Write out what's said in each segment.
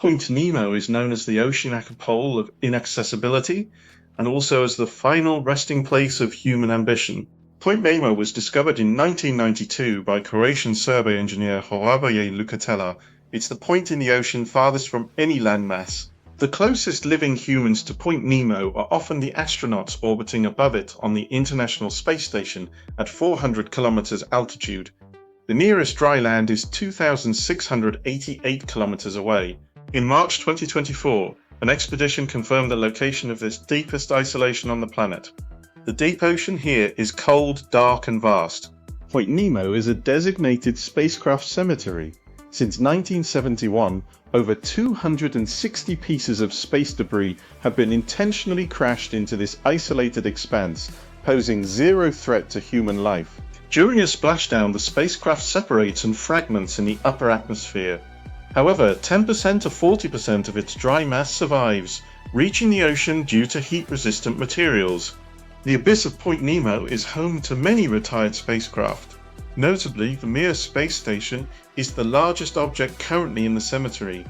Point Nemo is known as the oceanic pole of inaccessibility and also as the final resting place of human ambition. Point Nemo was discovered in 1992 by Croatian survey engineer Hrvoje Lukatela. It's the point in the ocean farthest from any landmass. The closest living humans to Point Nemo are often the astronauts orbiting above it on the International Space Station at 400 kilometers altitude. The nearest dry land is 2,688 kilometers away. In March 2024, an expedition confirmed the location of this deepest isolation on the planet. The deep ocean here is cold, dark, and vast. Point Nemo is a designated spacecraft cemetery. Since 1971, over 260 pieces of space debris have been intentionally crashed into this isolated expanse, posing zero threat to human life. During a splashdown, the spacecraft separates and fragments in the upper atmosphere. However, 10% to 40% of its dry mass survives, reaching the ocean due to heat-resistant materials. The abyss of Point Nemo is home to many retired spacecraft. Notably, the Mir space station is the largest object currently in the cemetery.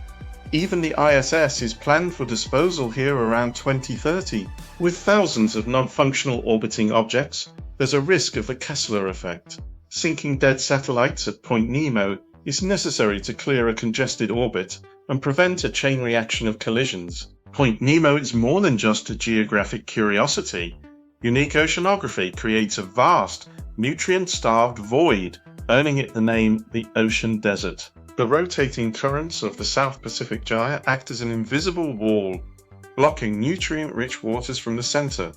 Even the ISS is planned for disposal here around 2030. With thousands of non-functional orbiting objects, there's a risk of the Kessler effect. Sinking dead satellites at Point Nemo is necessary to clear a congested orbit and prevent a chain reaction of collisions. Point Nemo is more than just a geographic curiosity. Unique oceanography creates a vast, nutrient-starved void, earning it the name the Ocean Desert. The rotating currents of the South Pacific Gyre act as an invisible wall, blocking nutrient-rich waters from the center.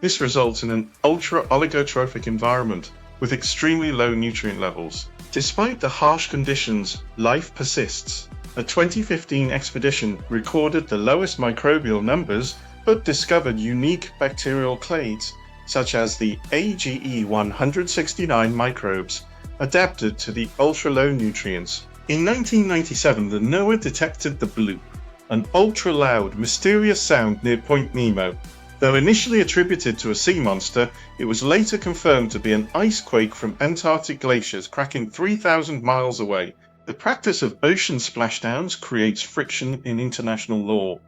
This results in an ultra-oligotrophic environment with extremely low nutrient levels. Despite the harsh conditions, life persists. A 2015 expedition recorded the lowest microbial numbers but discovered unique bacterial clades, such as the AGE 169 microbes, adapted to the ultra-low nutrients. In 1997, the NOAA detected the bloop, an ultra-loud, mysterious sound near Point Nemo. Though initially attributed to a sea monster, it was later confirmed to be an ice quake from Antarctic glaciers cracking 3,000 miles away. The practice of ocean splashdowns creates friction in international law.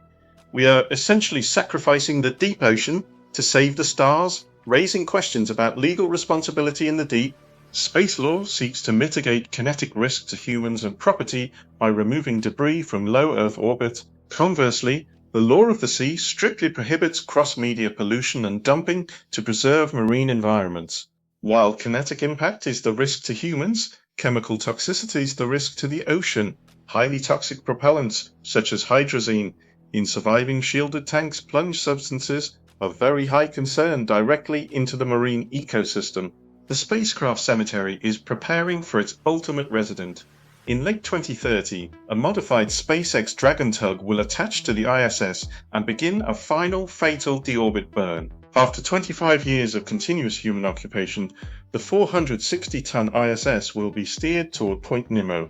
We are essentially sacrificing the deep ocean to save the stars, raising questions about legal responsibility in the deep. Space law seeks to mitigate kinetic risk to humans and property by removing debris from low Earth orbit. Conversely, the law of the sea strictly prohibits cross-media pollution and dumping to preserve marine environments. While kinetic impact is the risk to humans, chemical toxicity is the risk to the ocean. Highly toxic propellants, such as hydrazine, in surviving shielded tanks plunge substances of very high concern directly into the marine ecosystem. The spacecraft cemetery is preparing for its ultimate resident. In late 2030, a modified SpaceX Dragon tug will attach to the ISS and begin a final fatal deorbit burn. After 25 years of continuous human occupation, the 460-ton ISS will be steered toward Point Nemo.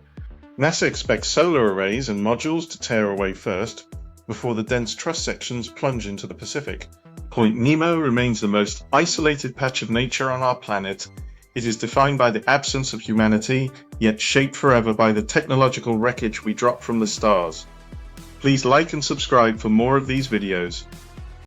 NASA expects solar arrays and modules to tear away first, before the dense truss sections plunge into the Pacific. Point Nemo remains the most isolated patch of nature on our planet. It is defined by the absence of humanity, yet shaped forever by the technological wreckage we drop from the stars. Please like and subscribe for more of these videos.